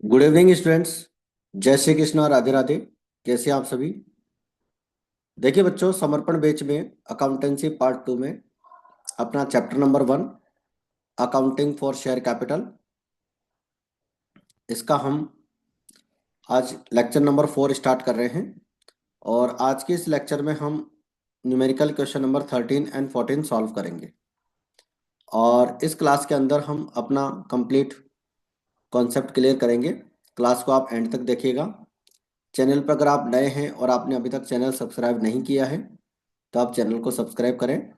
Good evening students. जय श्री कृष्णा, राधे राधे। कैसे हैं आप सभी? देखिए बच्चों, समर्पण बैच में अकाउंटेंसी पार्ट 2 में अपना chapter number 1 accounting for share capital, इसका हम आज लेक्चर नंबर 4 स्टार्ट कर रहे हैं। और आज के इस लेक्चर में हम numerical question number 13 and 14 solve करेंगे। और इस क्लास के अंदर हम अपना कंप्लीट कॉन्सेप्ट क्लियर करेंगे। क्लास को आप एंड तक देखिएगा। चैनल पर अगर आप नए हैं और आपने अभी तक चैनल सब्सक्राइब नहीं किया है तो आप चैनल को सब्सक्राइब करें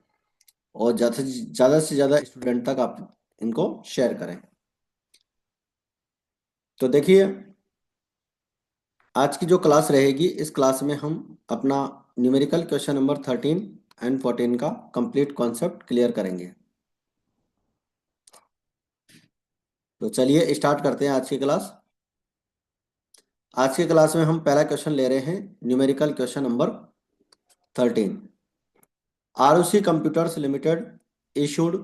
और ज़्यादा से ज़्यादा स्टूडेंट तक आप इनको शेयर करें। तो देखिए, आज की जो क्लास रहेगी, इस क्लास में हम अपना न्यूमेरिकल क्वेश्चन नंबर 13 एंड 14 का कंप्लीट कॉन्सेप्ट क्लियर करेंगे। तो चलिए स्टार्ट करते हैं आज की क्लास। आज की क्लास में हम पहला क्वेश्चन ले रहे हैं, numerical question number 13। ROC Computers Limited issued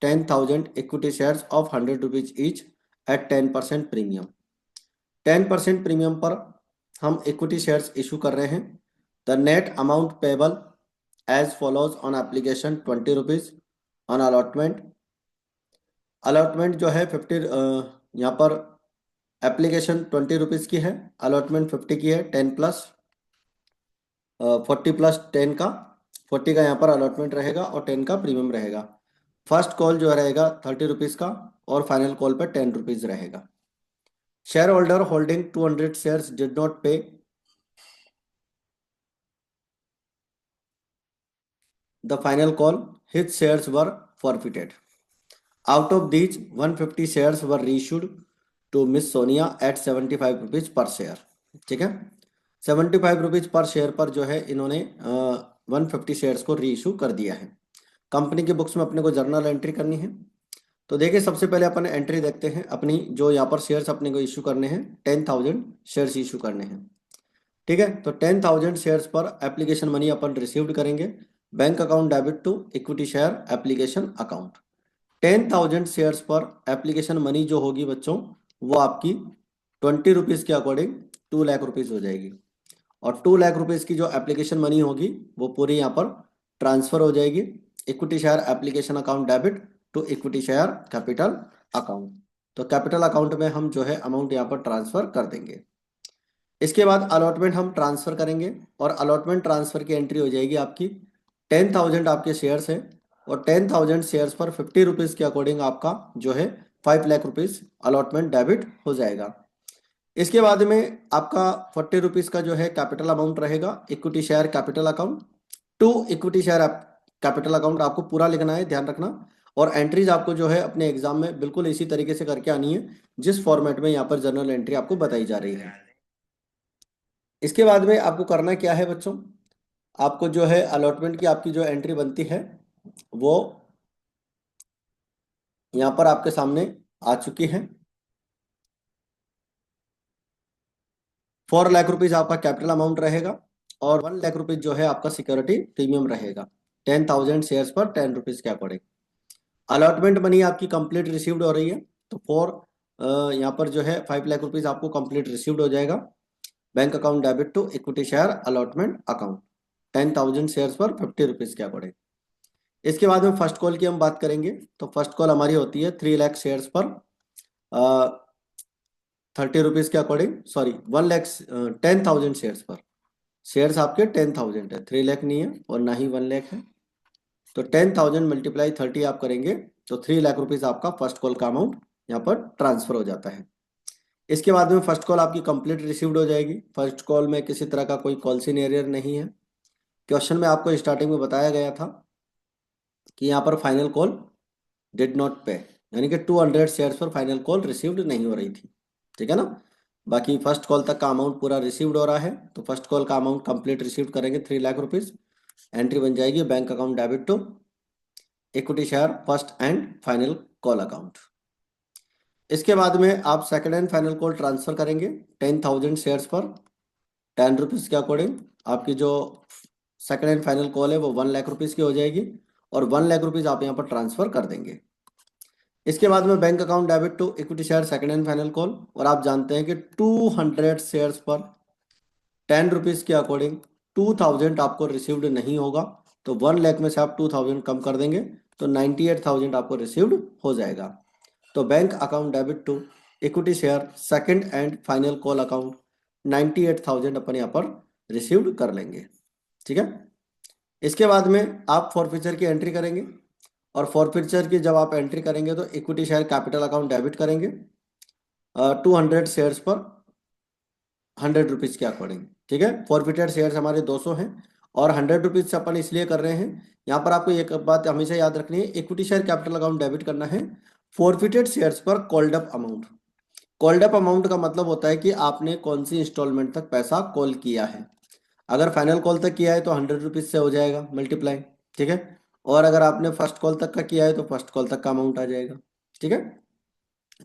10,000 equity shares of 100 rupees each at 10% premium. 10% premium पर हम इक्विटी शेयर्स इशू कर रहे हैं। The net amount payable as follows on application 20 rupees on allotment. Allotment जो है 50, यहाँ पर एप्लीकेशन 20 रुपीज़ की है, अलॉटमेंट 50 की है। 10 प्लस 40 प्लस 10 का, 40 का यहाँ पर अलॉटमेंट रहेगा और 10 का प्रीमियम रहेगा। फर्स्ट कॉल जो रहेगा 30 रुपीज़ का और फाइनल कॉल पर 10 रुपीज़ रहेगा। Share holder holding 200 shares did not पे the final call. His shares were forfeited. Out of these, 150 shares were reissued to Miss Sonia at 75 rupees per share. ठीक है, 75 rupees per share पर जो है इन्होंने 150 shares को री इशू कर दिया है। कंपनी के बुक्स में अपने को जर्नल एंट्री करनी है। तो देखिए, सबसे पहले अपन एंट्री देखते हैं अपनी, जो यहाँ पर शेयर्स अपने को इशू करने हैं, 10,000 शेयर्स इशू करने हैं। ठीक है, तो 10,000 शेयर्स पर एप्लीकेशन मनी अपन रिसीव्ड करेंगे। Bank account debit to equity share application account. 10,000 shares पर एप्लीकेशन मनी जो होगी बच्चों, वो आपकी 20 रुपीज़ के अकॉर्डिंग 2 लाख रुपीज़ हो जाएगी। और 2 लाख रुपीज़ की जो एप्लीकेशन मनी होगी वो पूरी यहाँ पर ट्रांसफर हो जाएगी equity share application account debit to equity share capital account. तो कैपिटल अकाउंट में हम जो है अमाउंट यहाँ पर ट्रांसफर कर देंगे। इसके बाद अलॉटमेंट हम ट्रांसफर करेंगे और अलॉटमेंट ट्रांसफर की एंट्री हो जाएगी आपकी। 10,000 आपके शेयर्स है और 10,000 शेयर्स पर 50 रुपीज़ के अकॉर्डिंग आपका जो है 5 लाख रुपीज़ अलॉटमेंट डेबिट हो जाएगा। इसके बाद में आपका 40 रुपीज़ का जो है कैपिटल अमाउंट रहेगा equity share capital account to equity share capital account. आपको पूरा लिखना है, ध्यान रखना। और एंट्रीज आपको जो है अपने एग्जाम में बिल्कुल इसी तरीके से करके आनी है जिस फॉर्मेट में यहाँ पर जर्नल एंट्री आपको बताई जा रही है। इसके बाद में आपको करना क्या है बच्चों, आपको जो है अलॉटमेंट की आपकी जो एंट्री बनती है वो यहाँ पर आपके सामने आ चुकी है। 4 लाख रुपीज आपका कैपिटल अमाउंट रहेगा और 1 लाख रुपीज जो है आपका सिक्योरिटी प्रीमियम रहेगा। 10,000 शेयर्स पर 10 रुपीज के अकॉर्डिंग अलॉटमेंट मनी आपकी कंप्लीट रिसीव्ड हो रही है। तो यहाँ पर जो है 5 लाख रुपीज आपको कंप्लीट रिसीव्ड हो जाएगा bank account debit to equity share allotment account 10,000 shares पर 50 रुपीज के अकॉर्डिंग। इसके बाद में फर्स्ट कॉल की हम बात करेंगे। तो फर्स्ट कॉल हमारी होती है 3 लाख शेयर्स पर 30 रुपीज के अकॉर्डिंग, सॉरी 1 लाख 10,000 शेयर्स पर। शेयर्स आपके 10,000 है, 3 लाख नहीं है और ना ही 1 लाख है। तो 10,000 मल्टीप्लाई 30 आप करेंगे तो 3 लाख रुपीज आपका फर्स्ट कॉल का अमाउंट यहाँ पर ट्रांसफर हो जाता है। इसके बाद में फर्स्ट कॉल आपकी कंप्लीट रिसीव्ड हो जाएगी। फर्स्ट कॉल में किसी तरह का कोई कॉल सीन एरियर नहीं है। क्वेश्चन में आपको स्टार्टिंग में बताया गया था कि यहाँ पर फाइनल कॉल डिड नॉट पे, यानी कि 200 शेयर्स पर फाइनल कॉल रिसीव्ड नहीं हो रही थी। ठीक है ना। बाकी फर्स्ट कॉल तक का अमाउंट पूरा रिसीव्ड हो रहा है। तो फर्स्ट कॉल का अमाउंट कंप्लीट रिसीव्ड करेंगे 3 लाख रुपीज। एंट्री बन जाएगी bank account debit to equity share first and final call account. इसके बाद में आप second and final call transfer करेंगे 10,000 शेयर्स पर 10 रुपीज़ के अकॉर्डिंग। आपकी जो सेकंड एंड फाइनल कॉल है वो 1 लाख रुपीज़ की हो जाएगी और 1 लाख रुपीज़ आप यहाँ पर ट्रांसफर कर देंगे। इसके बाद में bank account debit to equity share second and final call, और आप जानते हैं कि 200 शेयर्स पर 10 रुपीज़ के अकॉर्डिंग 2000 आपको रिसीव्ड नहीं होगा, तो 1 लाख में से आप 2000 कम कर देंगे तो 98,000 आपको रिसीव्ड हो जाएगा। तो bank account debit to equity share second and final call account 98,000 अपन यहाँ पर रिसीव्ड कर लेंगे। ठीक है, इसके बाद में आप फॉरफीचर की एंट्री करेंगे, और फॉरफीचर की जब आप एंट्री करेंगे तो equity share capital account debit करेंगे 200 शेयर्स पर 100 रुपीज़ के अकॉर्डिंग। ठीक है, फॉरफिटेड शेयर्स हमारे 200 हैं, और 100 रुपीज़ से अपन इसलिए कर रहे हैं, यहाँ पर आपको एक बात हमेशा याद रखनी है, equity share capital account debit करना है फॉरफिटेड शेयर्स पर called up amount. Called up amount का मतलब होता है कि आपने कौन सी इंस्टॉलमेंट तक पैसा कॉल किया है। अगर फाइनल कॉल तक किया है तो 100 रुपीज़ से हो जाएगा मल्टीप्लाई। ठीक है, और अगर आपने फर्स्ट कॉल तक का किया है तो फर्स्ट कॉल तक का अमाउंट आ जाएगा। ठीक है,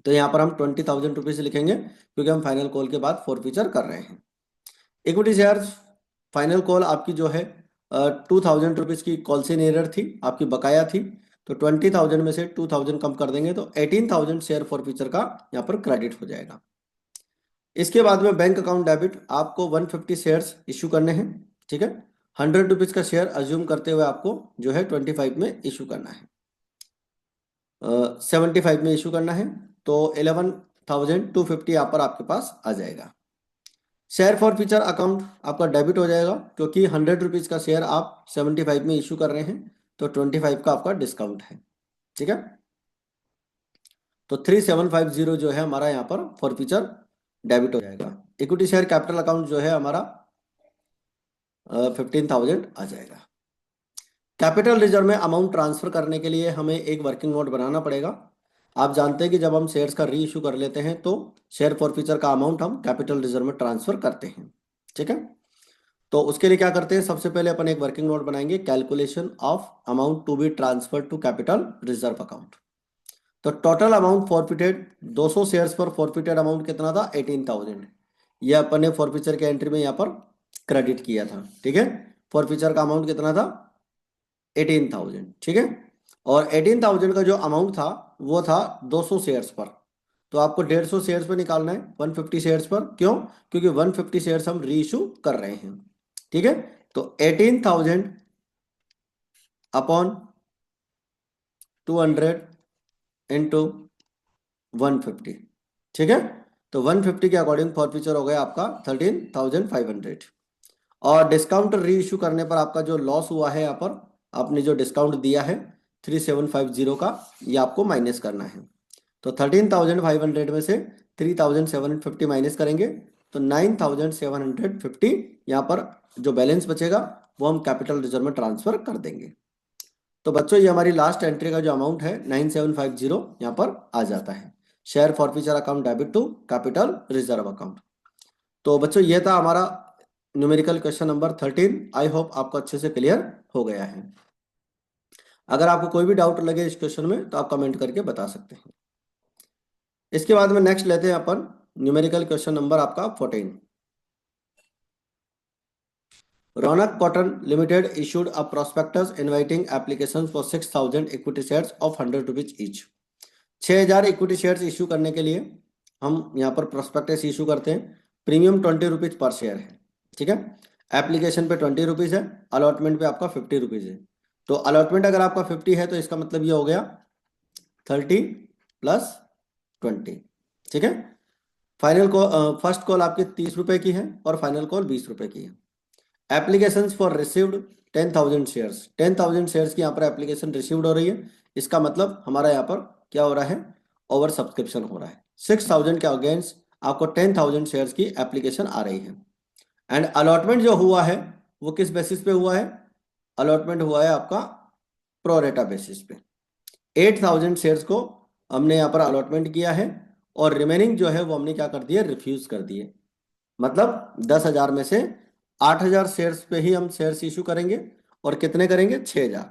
तो यहाँ पर हम 20,000 रुपीज़ लिखेंगे क्योंकि हम फाइनल कॉल के बाद फॉरफीचर कर रहे हैं। इक्विटी शेयर्स फाइनल कॉल आपकी जो है 2,000 रुपीज़ की कॉल से एरर थी, आपकी बकाया थी, तो 20,000 में से 2,000 कम कर देंगे तो 18,000 शेयर फॉरफीचर का यहाँ पर क्रेडिट हो जाएगा। इसके बाद में बैंक अकाउंट डेबिट आपको 150 शेयर्स इशू करने हैं। ठीक है, 100 रुपीज़ का शेयर अज्यूम करते हुए आपको जो है 25 में इशू करना है, 75 में इशू करना है, तो 11,250 यहाँ पर आपके पास आ जाएगा। शेयर फॉर फ्यूचर अकाउंट आपका डेबिट हो जाएगा क्योंकि 100 रुपीज़ का शेयर आप 75 में इशू कर रहे हैं, तो 25 का आपका डिस्काउंट है। ठीक है, तो 3750 जो है हमारा यहाँ पर फॉर फ्यूचर डेबिट हो जाएगा। इक्विटी शेयर कैपिटल अकाउंट जो है हमारा 15,000 आ जाएगा। कैपिटल रिजर्व में अमाउंट ट्रांसफर करने के लिए हमें एक वर्किंग नोट बनाना पड़ेगा। आप जानते हैं कि जब हम शेयर्स का री इशू कर लेते हैं तो शेयर फॉर फ्यूचर का अमाउंट हम कैपिटल रिजर्व में ट्रांसफर करते हैं। ठीक है, तो उसके लिए क्या करते हैं, सबसे पहले अपन एक वर्किंग नोट बनाएंगे, calculation of amount to be transfer to capital reserve account. तो टोटल अमाउंट फॉरफिटेड 200 शेयर्स पर फॉरफिटेड अमाउंट कितना था, 18,000। यह अपन ने फॉरफिचर के एंट्री में यहाँ पर क्रेडिट किया था। ठीक है, फॉरफिचर का अमाउंट कितना था, 18,000। ठीक है, और 18,000 का जो अमाउंट था वो था 200 शेयर्स पर, तो आपको 150 शेयर्स पर निकालना है 150 शेयर्स पर। क्यों, क्योंकि 150 शेयर्स हम री इशू कर रहे हैं। ठीक है, तो 18,000 अपॉन 200 इंटू 150। ठीक है, तो 150 के अकॉर्डिंग फॉरफीचर हो गया आपका 13,500, और डिस्काउंट री इशू करने पर आपका जो लॉस हुआ है यहाँ पर आपने जो डिस्काउंट दिया है 3750 का, ये आपको माइनस करना है। तो 13,500 में से 3,750 माइनस करेंगे तो 9,750 यहाँ पर जो बैलेंस बचेगा वो हम कैपिटल रिजर्व में ट्रांसफर कर देंगे। तो बच्चों ये हमारी लास्ट एंट्री का जो अमाउंट है 9750 यहाँ पर आ जाता है, share forfeiture account debit to capital reserve account. तो बच्चों ये था हमारा numerical question number 13। I hope आपको अच्छे से क्लियर हो गया है। अगर आपको कोई भी डाउट लगे इस क्वेश्चन में तो आप कमेंट करके बता सकते हैं। इसके बाद में नेक्स्ट लेते हैं अपन न्यूमेरिकल क्वेश्चन नंबर आपका 14। Raunak cotton limited issued a prospectus inviting applications for 6,000 equity shares of 100 rupees each. 6,000 equity shares issue करने के लिए हम यहाँ पर प्रोस्पेक्टस इशू करते हैं, प्रीमियम 20 रुपीज पर शेयर है। ठीक है, एप्लीकेशन पे 20 रुपीज है, अलॉटमेंट पे आपका 50 रुपीज है। तो अलॉटमेंट अगर आपका 50 है तो इसका मतलब ये हो गया 30 प्लस 20। ठीक है, फाइनल कॉल फर्स्ट कॉल आपकी 30 रुपए की है और फाइनल कॉल 20 रुपए की है। Applications for received 10,000 shares, 10,000 shares की यहाँ पर एप्लीकेशन रिसीव्ड हो रही है, इसका मतलब हमारा यहाँ पर क्या हो रहा है, ओवर सब्सक्रिप्शन हो रहा है। 6,000 के अगेंस्ट आपको 10,000 शेयर्स की एप्लीकेशन आ रही है। एंड अलॉटमेंट जो हुआ है वो किस बेसिस पे हुआ है, अलॉटमेंट हुआ है आपका प्रोरेटा बेसिस पे। 8,000 शेयर्स को हमने यहाँ पर अलॉटमेंट किया है, और रिमेनिंग जो है वो हमने क्या कर दिया, रिफ्यूज कर दिए। मतलब 10,000 में से 8,000 शेयर्स पे ही हम शेयर्स इशू करेंगे, और कितने करेंगे, 6,000।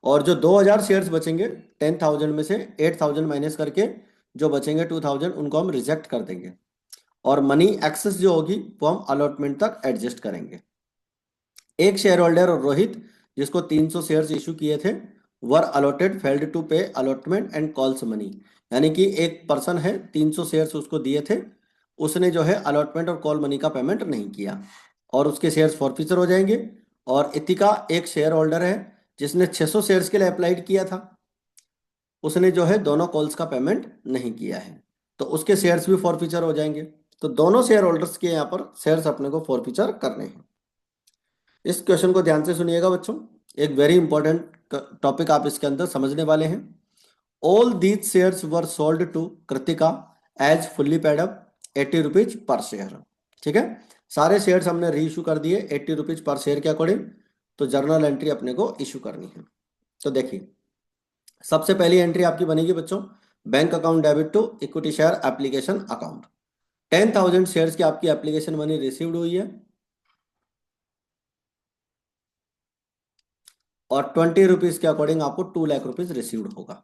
और जो 2,000 शेयर्स बचेंगे 10,000 में से 8,000 माइनस करके जो बचेंगे 2,000 उनको हम रिजेक्ट कर देंगे, और मनी एक्सेस जो होगी वो हम अलॉटमेंट तक एडजस्ट करेंगे। एक शेयर होल्डर और रोहित जिसको 300 शेयर्स इशू किए थे वर अलॉटेड फेल्ड टू पे अलॉटमेंट एंड कॉल्स मनी। यानी कि एक पर्सन है, 300 शेयर्स उसको दिए थे, उसने जो है अलॉटमेंट और कॉल मनी का पेमेंट नहीं किया और उसके शेयर्स फॉरफीचर हो जाएंगे। और इतिका एक शेयर होल्डर है जिसने 600 शेयर्स के लिए अप्लाइड किया था, उसने जो है दोनों कॉल्स का पेमेंट नहीं किया है, तो उसके शेयर्स भी फॉरफीचर हो जाएंगे। तो दोनों शेयर होल्डर्स के यहाँ पर शेयर्स अपने को फॉरफीचर करने हैं। इस क्वेश्चन को ध्यान से सुनिएगा बच्चों, एक वेरी इंपॉर्टेंट टॉपिक आप इसके अंदर समझने वाले हैं। All these shares were sold to Kritika as fully paid up 80 rupees per share. ठीक है, सारे शेयर्स हमने री इशू कर दिए 80 रुपीज पर शेयर के अकॉर्डिंग। तो जर्नल एंट्री अपने को इशू करनी है। तो देखिए, सबसे पहली एंट्री आपकी बनेगी बच्चों, bank account debit to equity share application account. 10,000 shares की आपकी एप्लीकेशन मनी रिसीव्ड हुई है और 20 रुपीज के अकॉर्डिंग आपको 2 लाख रुपीज रिसीव्ड होगा।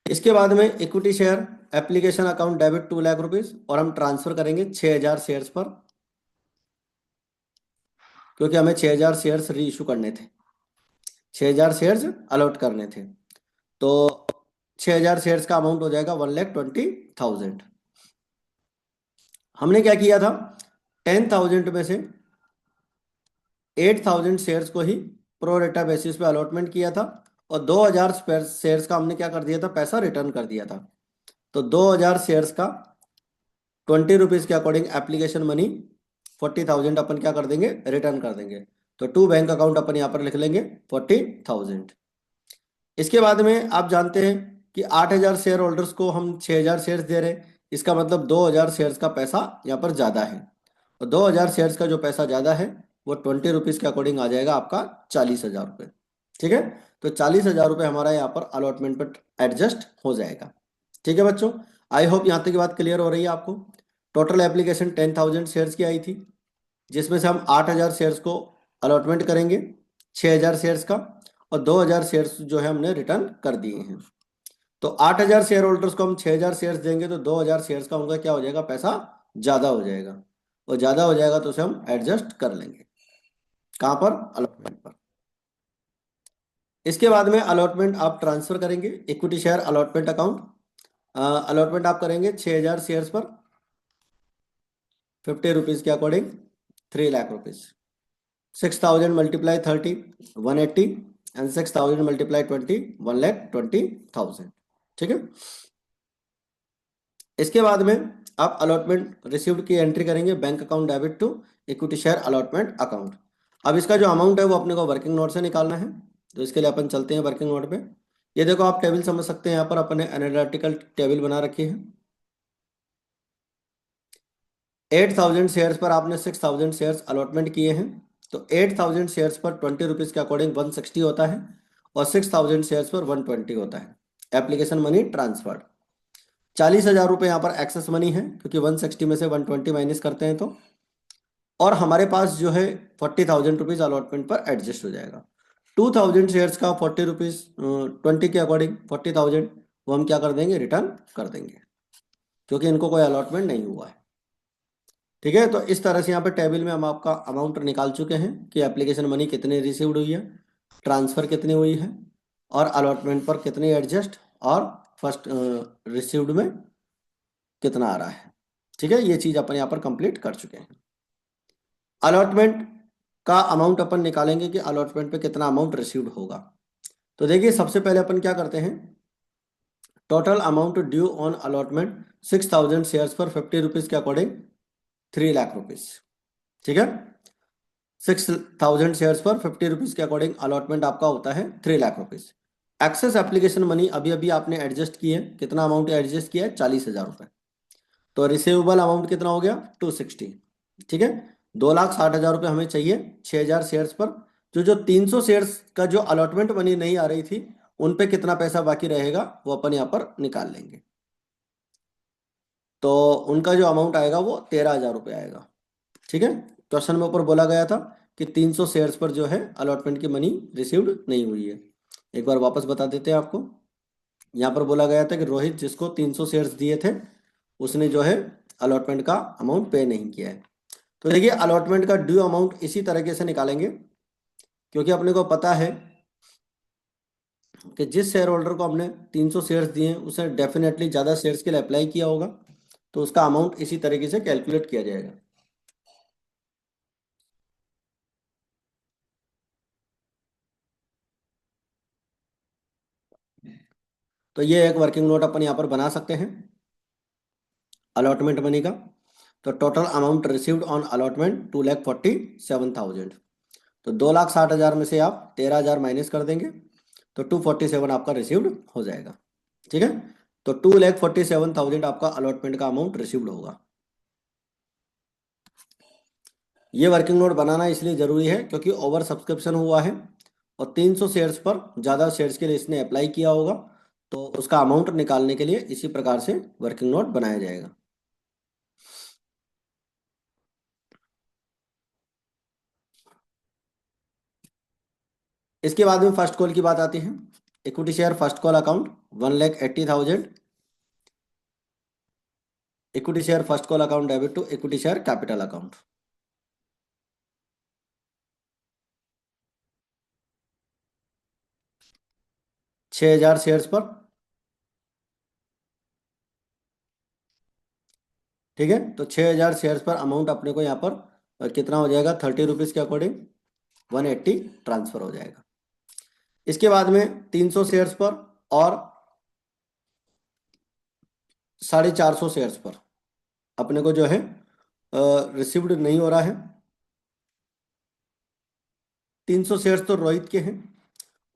इसके बाद में equity share application account debit 2 lakh rupees और हम ट्रांसफर करेंगे 6,000 शेयर्स पर, क्योंकि हमें 6,000 शेयर्स री इशू करने थे, 6,000 शेयर्स अलॉट करने थे। तो 6,000 शेयर्स का अमाउंट हो जाएगा 1,20,000। हमने क्या किया था, 10,000 में से 8,000 शेयर्स को ही प्रो रेटा बेसिस पे अलॉटमेंट किया था और 2,000 शेयर्स का हमने क्या कर दिया था, पैसा रिटर्न कर दिया था। तो 2,000 शेयर्स का 20 रुपीज के अकॉर्डिंग एप्लीकेशन मनी 40,000 अपन क्या कर देंगे, रिटर्न कर देंगे। तो टू बैंक अकाउंट अपन यहाँ पर लिख लेंगे 40,000। इसके बाद में आप जानते हैं कि 8,000 शेयर होल्डर्स को हम 6,000 शेयर्स दे रहे हैं, इसका मतलब 2,000 शेयर्स का पैसा यहाँ पर ज़्यादा है। और 2,000 शेयर्स का जो पैसा ज़्यादा है वो 20 रुपीज़ के अकॉर्डिंग आ जाएगा आपका 40,000 रुपये। ठीक है, तो 40,000 रुपये हमारा यहाँ पर अलॉटमेंट पर एडजस्ट हो जाएगा। ठीक है बच्चों, आई होप यहाँ तक की बात क्लियर हो रही है आपको। टोटल एप्लीकेशन 10,000 शेयर्स की आई थी, जिसमें से हम 8,000 शेयर्स को अलॉटमेंट करेंगे, 6,000 शेयर्स का, और 2,000 शेयर्स जो है हमने रिटर्न कर दिए हैं। तो 8,000 शेयर होल्डर्स को हम 6,000 शेयर्स देंगे तो 2,000 शेयर्स का उनका क्या हो जाएगा, पैसा ज़्यादा हो जाएगा, और ज़्यादा हो जाएगा तो उसे हम एडजस्ट कर लेंगे। कहाँ पर, अलॉटमेंट पर। इसके बाद में अलॉटमेंट आप ट्रांसफर करेंगे equity share allotment account. Allotment आप करेंगे 6,000 शेयर्स पर 50 रुपीज़ के according 3 lakh rupees. 6,000 multiply 30 180 and 6,000 multiply 20 1,20,000। ठीक है, इसके बाद में आप अलॉटमेंट रिसीव्ड की एंट्री करेंगे bank account debit to equity share allotment account. अब इसका जो अमाउंट है वो अपने को वर्किंग नोट से निकालना है, तो इसके लिए अपन चलते हैं वर्किंग नोट पे। ये देखो आप टेबल समझ सकते हैं, यहाँ पर अपन ने एनालिटिकल टेबल बना रखी है। 8,000 शेयर्स पर आपने 6,000 शेयर्स अलॉटमेंट किए हैं, तो 8,000 शेयर्स पर 20 रुपीज़ के अकॉर्डिंग 160 होता है और 6,000 शेयर्स पर 120 होता है। एप्लीकेशन मनी ट्रांसफर्ड 40,000 रुपये यहाँ पर एक्सेस मनी है, क्योंकि 160 में से 120 माइनस करते हैं तो, और हमारे पास जो है 40,000 रुपीज़ अलॉटमेंट पर एडजस्ट हो जाएगा। 2,000 शेयर्स का 40 रुपीज़ 20 के अकॉर्डिंग 40,000 वो हम क्या कर देंगे, रिटर्न कर देंगे, क्योंकि इनको कोई अलॉटमेंट नहीं हुआ है। ठीक है, तो इस तरह से यहाँ पे टेबल में हम आपका अमाउंट निकाल चुके हैं कि एप्लीकेशन मनी कितनी रिसीव्ड हुई है, ट्रांसफ़र कितनी हुई है, और अलॉटमेंट पर कितनी एडजस्ट, और फर्स्ट रिसीव्ड में कितना आ रहा है। ठीक है, ये चीज़ अपन यहाँ पर कंप्लीट कर चुके हैं। अलॉटमेंट का अमाउंट अपन निकालेंगे कि अलॉटमेंट पे कितना अमाउंट रिसीव्ड होगा। तो देखिए, सबसे पहले अपन क्या करते हैं, total amount due on allotment 6,000 shares पर 50 रुपीज़ के अकॉर्डिंग 3 लाख रुपीज़। ठीक है, 6,000 शेयर्स पर 50 रुपीज़ के अकॉर्डिंग अलॉटमेंट आपका होता है 3 lakh rupees. Excess application money अभी अभी आपने एडजस्ट की है, कितना अमाउंट एडजस्ट किया है, 40,000 रुपये। तो रिसीवेबल अमाउंट कितना हो गया, 260। ठीक है, 2,60,000 रुपये हमें चाहिए 6,000 शेयर्स पर। जो 300 शेयर्स का जो अलॉटमेंट मनी नहीं आ रही थी, उन पे कितना पैसा बाकी रहेगा वो अपन यहाँ पर निकाल लेंगे। तो उनका जो अमाउंट आएगा वो 13,000 रुपये आएगा। ठीक है, क्वेश्चन में ऊपर बोला गया था कि 300 शेयर्स पर जो है अलॉटमेंट की मनी रिसीव्ड नहीं हुई है। एक बार वापस बता देते हैं आपको। यहाँ पर बोला गया था कि रोहित जिसको 300 शेयर्स दिए थे, उसने जो है अलॉटमेंट का अमाउंट पे नहीं किया है। तो देखिए, अलॉटमेंट का ड्यू अमाउंट इसी तरीके से निकालेंगे, क्योंकि अपने को पता है कि जिस शेयर होल्डर को हमने 300 शेयर्स दिए हैं उसे डेफिनेटली ज़्यादा शेयर्स के लिए अप्लाई किया होगा, तो उसका अमाउंट इसी तरीके से कैलकुलेट किया जाएगा। तो ये एक वर्किंग नोट अपन यहाँ पर बना सकते हैं अलॉटमेंट मनी का। तो total amount received on allotment 2,47,000। तो 2,60,000 में से आप 13,000 माइनस कर देंगे तो 247 आपका रिसीव्ड हो जाएगा। ठीक है, तो 2,47,000 आपका अलॉटमेंट का अमाउंट रिसीव्ड होगा। ये वर्किंग नोट बनाना इसलिए ज़रूरी है क्योंकि ओवर सब्सक्रिप्शन हुआ है और 300 शेयर्स पर ज़्यादा शेयर्स के लिए इसने अप्लाई किया होगा, तो उसका अमाउंट निकालने के लिए इसी प्रकार से वर्किंग नोट बनाया जाएगा। इसके बाद में फर्स्ट कॉल की बात आती है। Equity share first call account 1,80,000। Equity share first call account debit to equity share capital account. 6,000 shares पर। ठीक है, तो 6,000 शेयर्स पर अमाउंट अपने को यहाँ पर कितना हो जाएगा, 30 रुपीज़ के अकॉर्डिंग 180 ट्रांसफर हो जाएगा। इसके बाद में 300 शेयर्स पर और 450 शेयर्स पर अपने को जो है रिसीव्ड नहीं हो रहा है। 300 शेयर्स तो रोहित के हैं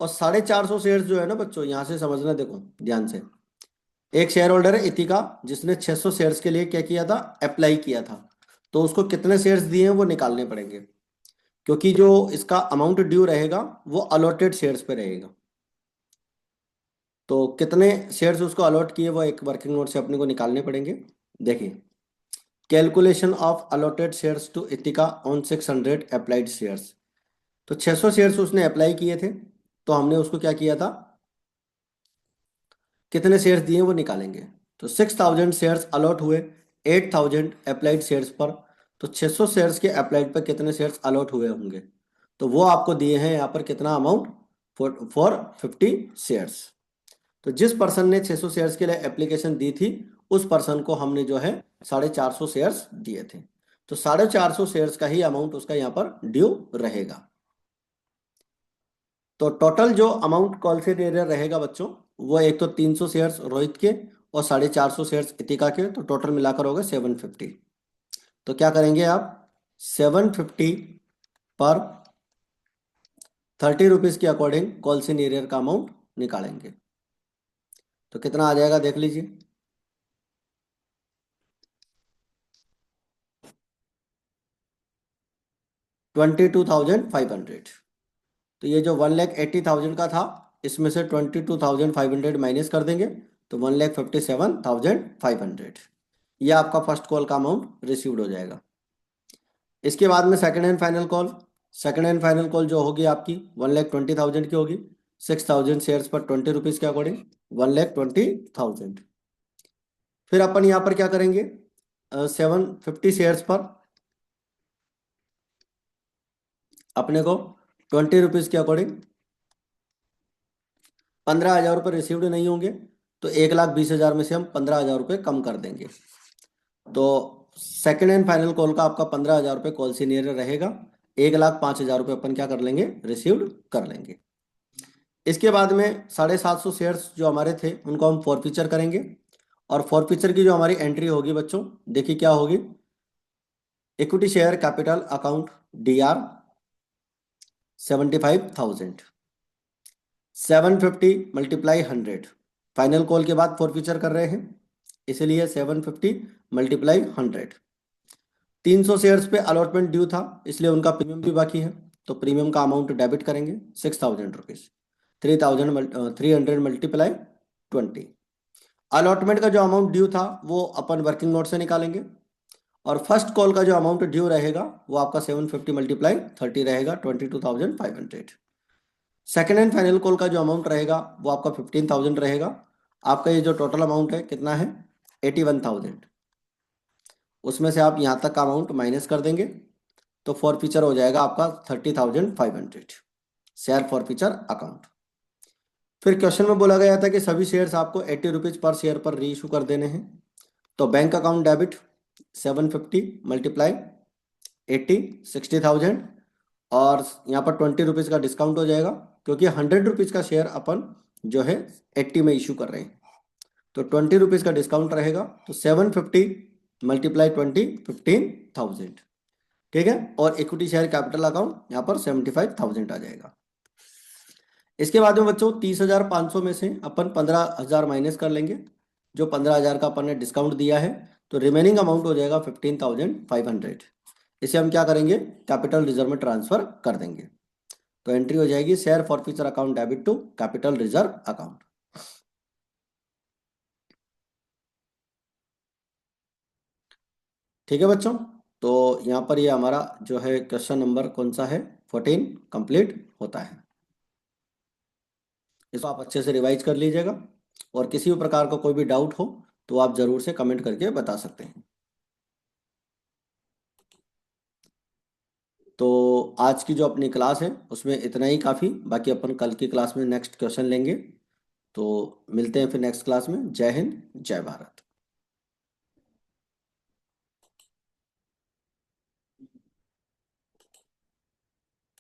और 450 शेयर्स जो है ना बच्चों, यहाँ से समझना, देखो ध्यान से। एक शेयर होल्डर है इतिका जिसने 600 शेयर्स के लिए क्या किया था, अप्लाई किया था। तो उसको कितने शेयर्स दिए हैं वो निकालने पड़ेंगे, क्योंकि जो इसका अमाउंट ड्यू रहेगा वो अलॉटेड शेयर्स पे रहेगा। तो कितने शेयर्स उसको अलॉट किए वो एक वर्किंग नोट से अपने को निकालने पड़ेंगे। देखिए, calculation of allotted shares to Itika on 600 applied shares. तो 600 शेयर्स उसने अप्लाई किए थे, तो हमने उसको क्या किया था, कितने शेयर्स दिए वो निकालेंगे। तो 6,000 शेयर्स अलॉट हुए 8,000 अप्लाइड शेयर्स पर। तो 600 शेयर्स के अप्लाइड पर कितने शेयर्स अलॉट हुए होंगे, तो वो आपको दिए हैं यहाँ पर कितना अमाउंट, फॉर 50 शेयर्स। तो जिस पर्सन ने 600 शेयर्स के लिए एप्लीकेशन दी थी उस पर्सन को हमने जो है 450 शेयर्स दिए थे। तो 450 शेयर्स का ही अमाउंट उसका यहाँ पर ड्यू रहेगा। तो टोटल जो अमाउंट कॉल से दे रहेगा बच्चों, वो एक तो 300 शेयर्स रोहित के और 450 शेयर्स इतिका के, तो टोटल मिलाकर होगा 750। तो क्या करेंगे आप, 750 पर 30 रुपीज़ के अकॉर्डिंग कॉल इन एरियर का अमाउंट निकालेंगे। तो कितना आ जाएगा देख लीजिए, 22,500। तो ये जो 1,80,000 का था इसमें से 22,500 माइनस कर देंगे तो 1,57,500। ये आपका फर्स्ट कॉल का अमाउंट रिसीव्ड हो जाएगा। इसके बाद में second and final call. Second and final call जो होगी आपकी 1,20,000 की होगी। 6,000 शेयर्स पर 20 रुपीज़ के अकॉर्डिंग 1,20,000। फिर अपन यहाँ पर क्या करेंगे, 750 शेयर्स पर अपने को 20 रुपीज़ के अकॉर्डिंग 15,000 रुपये रिसीव्ड नहीं होंगे, तो 1,20,000 में से हम 15,000 रुपये कम कर देंगे। तो सेकंड एंड फाइनल कॉल का आपका 15,000 रुपये कॉल सीनियर रहेगा। 1,05,000 रुपये अपन क्या कर लेंगे, रिसीव्ड कर लेंगे। इसके बाद में 750 शेयर्स जो हमारे थे उनको हम फॉरफीचर करेंगे। और फॉरफीचर की जो हमारी एंट्री होगी बच्चों, देखिए क्या होगी, equity share capital account DR 75,000, 750 multiply 100। Final call के बाद फॉरफीचर कर रहे हैं इसलिए 750 मल्टीप्लाई 100। 300 शेयर्स पे अलॉटमेंट ड्यू था इसलिए उनका प्रीमियम भी बाकी है, तो प्रीमियम का अमाउंट डेबिट करेंगे 6,000 रुपीज़। 3,300 मल्टीप्लाई 20। अलॉटमेंट का जो अमाउंट ड्यू था वो अपन वर्किंग नोट से निकालेंगे। और फर्स्ट कॉल का जो अमाउंट ड्यू रहेगा वो आपका 750 मल्टीप्लाई 30 रहेगा 22,500। सेकेंड एंड फाइनल कॉल का जो अमाउंट रहेगा वो आपका 15,000 रहेगा। आपका ये जो टोटल अमाउंट है कितना है, 81,000। उसमें से आप यहाँ तक का अमाउंट माइनस कर देंगे तो फॉरफीचर हो जाएगा आपका 30,500 शेयर फॉरफीचर अकाउंट। फिर क्वेश्चन में बोला गया था कि सभी शेयर्स आपको 80 रुपीज पर शेयर पर री इशू कर देने हैं। तो बैंक अकाउंट डेबिट 750 मल्टीप्लाई 80, 60,000, और यहाँ पर 20 रुपीज का डिस्काउंट हो जाएगा, क्योंकि 100 रुपीज का शेयर अपन जो है 80 में इशू कर रहे हैं। तो 20 रुपीज का डिस्काउंट रहेगा, तो 750 मल्टीप्लाई 20, 15,000। ठीक है, और इक्विटी शेयर कैपिटल अकाउंट यहाँ पर 75,000 आ जाएगा। इसके बाद में बच्चों 30,500 में से अपन 15,000 माइनस कर लेंगे, जो 15,000 का अपन ने डिस्काउंट दिया है। तो रिमेनिंग अमाउंट हो जाएगा 15,500। इसे हम क्या करेंगे, कैपिटल रिजर्व में ट्रांसफर कर देंगे। तो एंट्री हो जाएगी share forfeiture account debit to capital reserve account. ठीक है बच्चों, तो यहाँ पर ये हमारा जो है क्वेश्चन नंबर कौन सा है, 14 कंप्लीट होता है। इसको आप अच्छे से रिवाइज कर लीजिएगा, और किसी भी प्रकार का कोई भी डाउट हो तो आप जरूर से कमेंट करके बता सकते हैं। तो आज की जो अपनी क्लास है उसमें इतना ही काफ़ी, बाकी अपन कल की क्लास में नेक्स्ट क्वेश्चन लेंगे। तो मिलते हैं फिर नेक्स्ट क्लास में। जय हिंद, जय भारत।